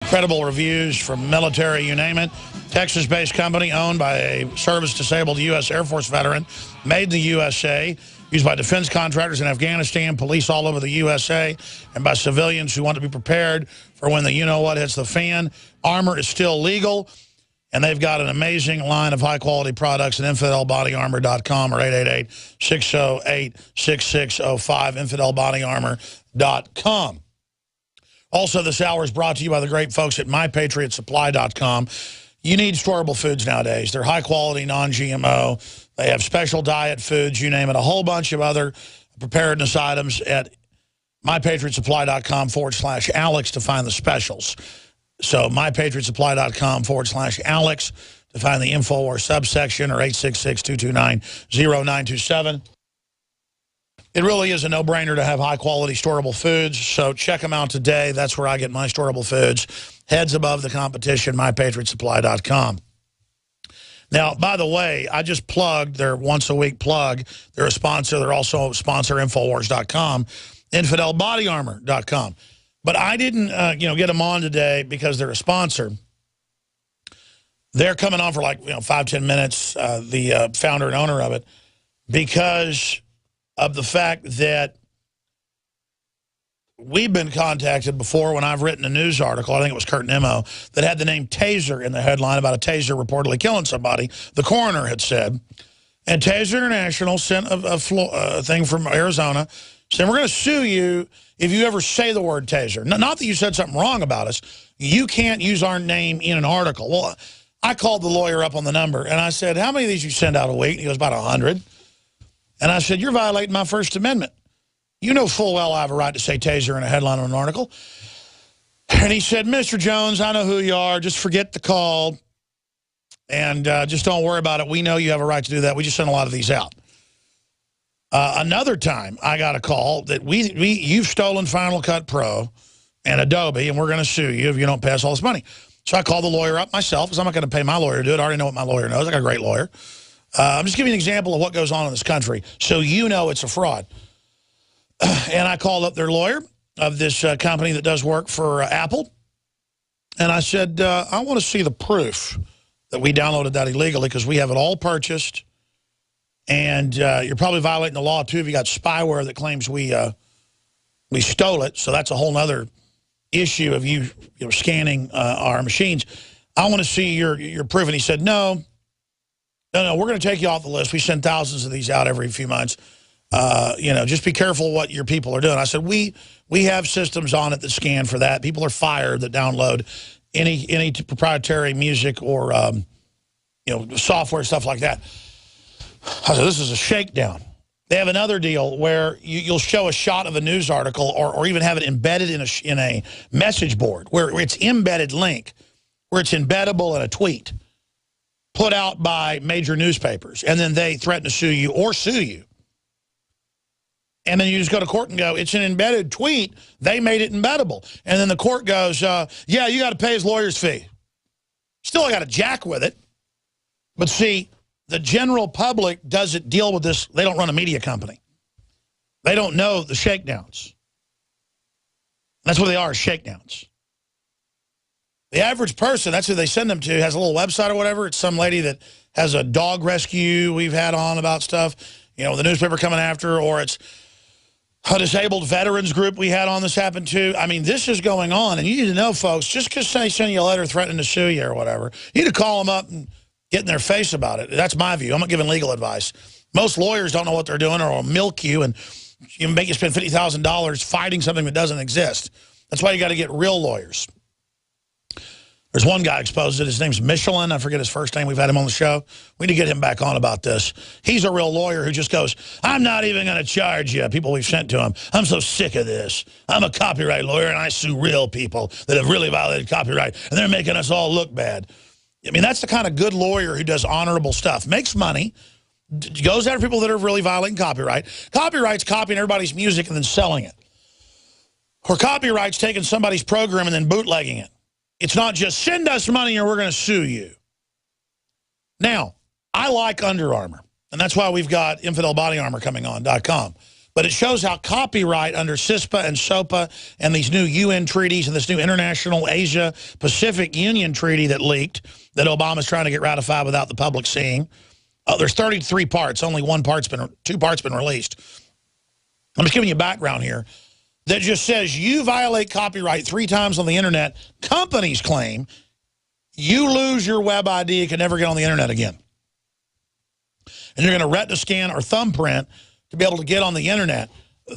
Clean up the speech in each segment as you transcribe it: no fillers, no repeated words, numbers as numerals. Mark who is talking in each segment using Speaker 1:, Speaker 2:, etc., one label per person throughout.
Speaker 1: Credible reviews from military, you name it. Texas-based company owned by a service-disabled U.S. Air Force veteran, made in the USA, used by defense contractors in Afghanistan, police all over the USA, and by civilians who want to be prepared for when the you-know-what hits the fan. Armor is still legal, and they've got an amazing line of high-quality products at infidelbodyarmor.com or 888-608-6605, infidelbodyarmor.com. Also, this hour is brought to you by the great folks at mypatriotsupply.com. You need storable foods nowadays. They're high-quality, non-GMO. They have special diet foods, you name it, a whole bunch of other preparedness items at mypatriotsupply.com/Alex to find the specials. So mypatriotsupply.com/Alex to find the InfoWars subsection, or 866-229-0927. It really is a no-brainer to have high-quality storable foods, so check them out today. That's where I get my storable foods. Heads above the competition, mypatriotsupply.com. Now, by the way, I just plugged their once-a-week plug. They're a sponsor. They're also a sponsor, Infowars.com, infidelbodyarmor.com. But I didn't get them on today because they're a sponsor. They're coming on for like 5-10 minutes, the founder and owner of it, because of the fact that we've been contacted before when I've written a news article, I think it was Kurt Nemo, that had the name Taser in the headline about a taser reportedly killing somebody, the coroner had said. And Taser International sent a thing from Arizona saying, we're going to sue you if you ever say the word taser. Not that you said something wrong about us. You can't use our name in an article. Well, I called the lawyer up on the number, and I said, how many of these you send out a week? And he goes, about 100. And I said, you're violating my First Amendment. You know full well I have a right to say taser in a headline of an article. And he said, Mr. Jones, I know who you are. Just forget the call. And just don't worry about it. We know you have a right to do that. We just sent a lot of these out. Another time I got a call that you've stolen Final Cut Pro and Adobe, and we're going to sue you if you don't pay us all this money. So I called the lawyer up myself because I'm not going to pay my lawyer to do it. I already know what my lawyer knows. I got a great lawyer. I'm just giving you an example of what goes on in this country so you know it's a fraud. And I called up their lawyer of this company that does work for Apple. And I said, I want to see the proof that we downloaded that illegally because we have it all purchased. And you're probably violating the law, too, if you got spyware that claims we stole it. So that's a whole other issue of you scanning our machines. I want to see your proof. And he said, no, we're going to take you off the list. We send thousands of these out every few months. Just be careful what your people are doing. I said, we have systems on it that scan for that. People are fired that download any proprietary music or, software, stuff like that. I said, this is a shakedown. They have another deal where you'll show a shot of a news article or even have it embedded in a message board where it's embedded link, where it's embeddable in a tweet put out by major newspapers. And then they threaten to sue you or sue you. And then you just go to court and go, it's an embedded tweet. They made it embeddable. And then the court goes, yeah, you got to pay his lawyer's fee. Still, I got to jack with it. But see, the general public doesn't deal with this. They don't run a media company. They don't know the shakedowns. That's what they are, shakedowns. The average person, that's who they send them to, has a little website or whatever. It's some lady that has a dog rescue we've had on about stuff, the newspaper coming after her, or it's a disabled veterans group we had on this happened to. I mean, this is going on, and you need to know, folks, just because they send you a letter threatening to sue you or whatever, you need to call them up and get in their face about it. That's my view. I'm not giving legal advice. Most lawyers don't know what they're doing or will milk you and make you spend $50,000 fighting something that doesn't exist. That's why you got to get real lawyers. There's one guy exposed it. His name's Michelin. I forget his first name. We've had him on the show. We need to get him back on about this. He's a real lawyer who just goes, I'm not even going to charge you, people we've sent to him. I'm so sick of this. I'm a copyright lawyer, and I sue real people that have really violated copyright, and they're making us all look bad. I mean, that's the kind of good lawyer who does honorable stuff, makes money, goes after people that are really violating copyright. Copyright's copying everybody's music and then selling it. Or copyright's taking somebody's program and then bootlegging it. It's not just send us money or we're going to sue you. Now, I like Under Armour, and that's why we've got InfidelBodyArmor coming on .com. But it shows how copyright under CISPA and SOPA and these new UN treaties and this new International Asia-Pacific Union treaty that leaked, that Obama's trying to get ratified without the public seeing. There's 33 parts. Only two parts been released. I'm just giving you background here. That just says you violate copyright 3 times on the internet. Companies claim you lose your web ID and can never get on the internet again. And you're going to retina scan or thumbprint to be able to get on the internet.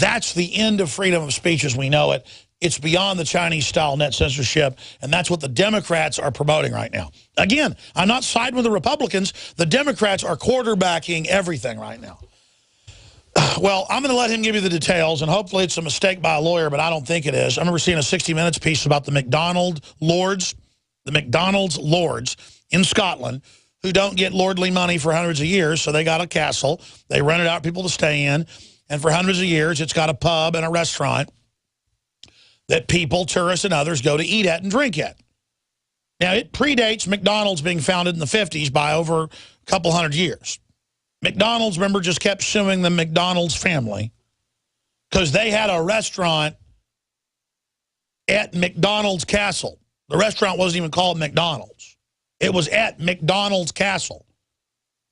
Speaker 1: That's the end of freedom of speech as we know it. It's beyond the Chinese-style net censorship, and that's what the Democrats are promoting right now. Again, I'm not siding with the Republicans. The Democrats are quarterbacking everything right now. Well, I'm going to let him give you the details, and hopefully it's a mistake by a lawyer, but I don't think it is. I remember seeing a 60 Minutes piece about the McDonald's lords in Scotland who don't get lordly money for hundreds of years, so they got a castle. They rent it out for people to stay in, and for hundreds of years it's got a pub and a restaurant that people, tourists and others, go to eat at and drink at. Now, it predates McDonald's being founded in the 50s by over a couple hundred years. McDonald's, remember, just kept suing the McDonald's family because they had a restaurant at McDonald's Castle. The restaurant wasn't even called McDonald's. It was at McDonald's Castle.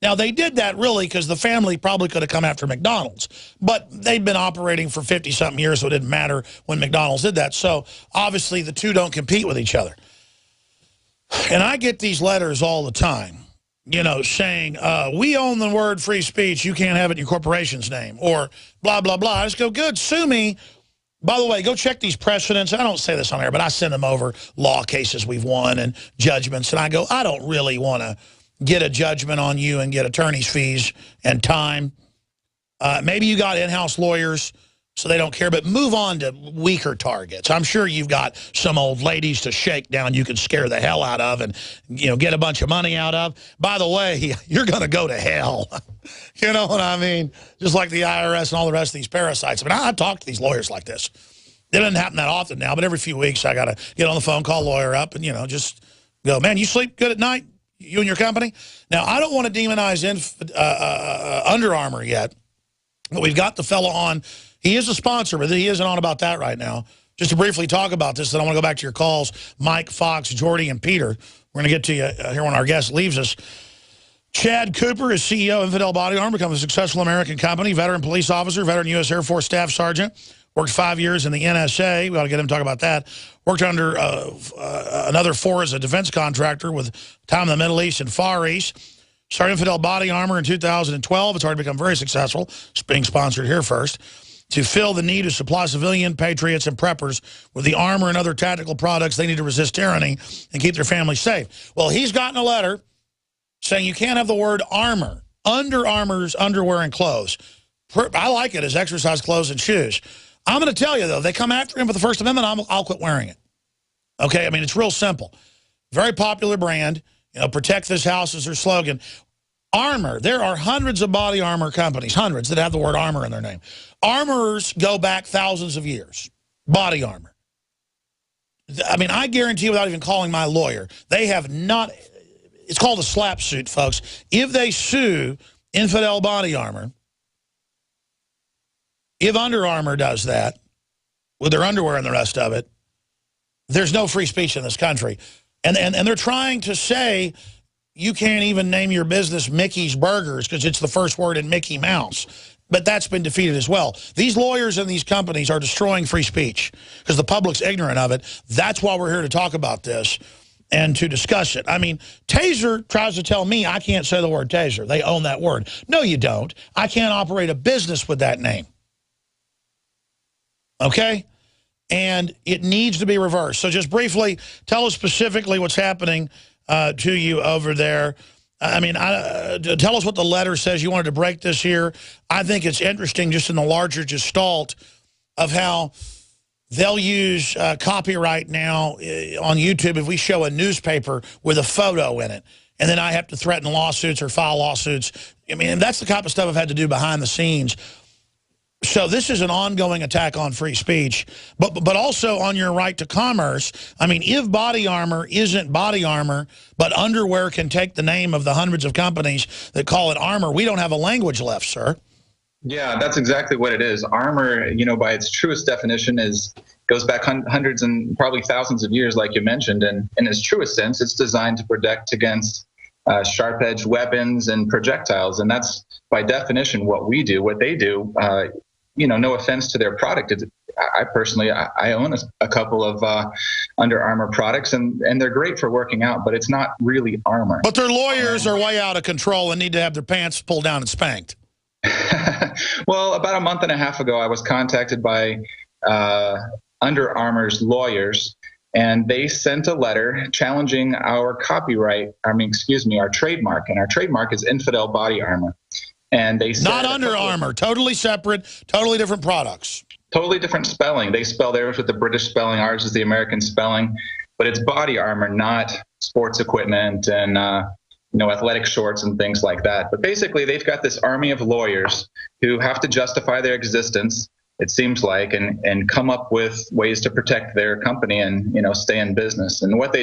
Speaker 1: Now, they did that really because the family probably could have come after McDonald's, but they'd been operating for 50-something years, so it didn't matter when McDonald's did that. So, obviously, the two don't compete with each other. And I get these letters all the time, you know, saying, we own the word free speech. You can't have it in your corporation's name, or blah, blah, blah. I just go, good, sue me. By the way, go check these precedents. I don't say this on air, but I send them over law cases we've won and judgments. And I go, I don't really want to get a judgment on you and get attorney's fees and time. Maybe you got in-house lawyers, so they don't care, but move on to weaker targets. I'm sure you've got some old ladies to shake down you can scare the hell out of and, you know, get a bunch of money out of. By the way, you're going to go to hell. You know what I mean? Just like the IRS and all the rest of these parasites. I mean, I talk to these lawyers like this. It doesn't happen that often now, but every few weeks I got to get on the phone, call a lawyer up, and, you know, just go, man, you sleep good at night? You and your company? Now, I don't want to demonize Under Armour yet, but we've got the fellow on. He is a sponsor, but he isn't on about that right now. Just to briefly talk about this, then I want to go back to your calls. Mike, Fox, Jordy, and Peter. We're going to get to you here when our guest leaves us. Chad Cooper is CEO of Infidel Body Armor, become a successful American company, veteran police officer, veteran U.S. Air Force Staff Sergeant, worked 5 years in the NSA. We ought to get him to talk about that. Worked under another 4 as a defense contractor with time in the Middle East and Far East. Started Infidel Body Armor in 2012. It's already become very successful. It's being sponsored here first. To fill the need to supply civilian patriots and preppers with the armor and other tactical products they need to resist tyranny and keep their families safe. Well, he's gotten a letter saying you can't have the word armor, Under Armour's underwear and clothes. I like it as exercise clothes and shoes. I'm going to tell you, though, they come after him for the First Amendment, I'll quit wearing it. Okay, I mean, it's real simple. Very popular brand. You know, protect this house is their slogan. Armor, there are hundreds of body armor companies, hundreds, that have the word armor in their name. Armorers go back thousands of years. Body armor. I mean, I guarantee you, without even calling my lawyer, they have not, it's called a slap suit, folks. If they sue Infidel Body Armor, if Under Armour does that, with their underwear and the rest of it, there's no free speech in this country. And they're trying to say you can't even name your business Mickey's Burgers because it's the first word in Mickey Mouse. But that's been defeated as well. These lawyers and these companies are destroying free speech because the public's ignorant of it. That's why we're here to talk about this and to discuss it. I mean, Taser tries to tell me I can't say the word Taser. They own that word. No, you don't. I can't operate a business with that name. Okay? And it needs to be reversed. So just briefly, tell us specifically what's happening to you over there. I mean, tell us what the letter says. You wanted to break this here. I think it's interesting just in the larger gestalt of how they'll use copyright now on YouTube if we show a newspaper with a photo in it. And then I have to threaten lawsuits or file lawsuits. I mean, that's the type of stuff I've had to do behind the scenes. So this is an ongoing attack on free speech, but also on your right to commerce. I mean, if body armor isn't body armor, but underwear can take the name of the hundreds of companies that call it armor, we don't have a language left, sir.
Speaker 2: Yeah, that's exactly what it is. Armor, by its truest definition, goes back hundreds and probably thousands of years, like you mentioned. And in its truest sense, it's designed to protect against sharp-edged weapons and projectiles. And that's by definition what we do. What they do, no offense to their product. I personally own a couple of Under Armour products, and they're great for working out, but it's not really armor.
Speaker 1: But their lawyers are way out of control and need to have their pants pulled down and spanked.
Speaker 2: Well, about a month and a half ago, I was contacted by Under Armour's lawyers, and they sent a letter challenging our our trademark, and our trademark is Infidel Body Armor. And they said,
Speaker 1: not Under Armour, totally separate, totally different products.
Speaker 2: Totally different spelling. They spell theirs with the British spelling, ours is the American spelling, but it's body armor, not sports equipment and athletic shorts and things like that. But basically, they've got this army of lawyers who have to justify their existence, it seems like, and come up with ways to protect their company and stay in business. And what they do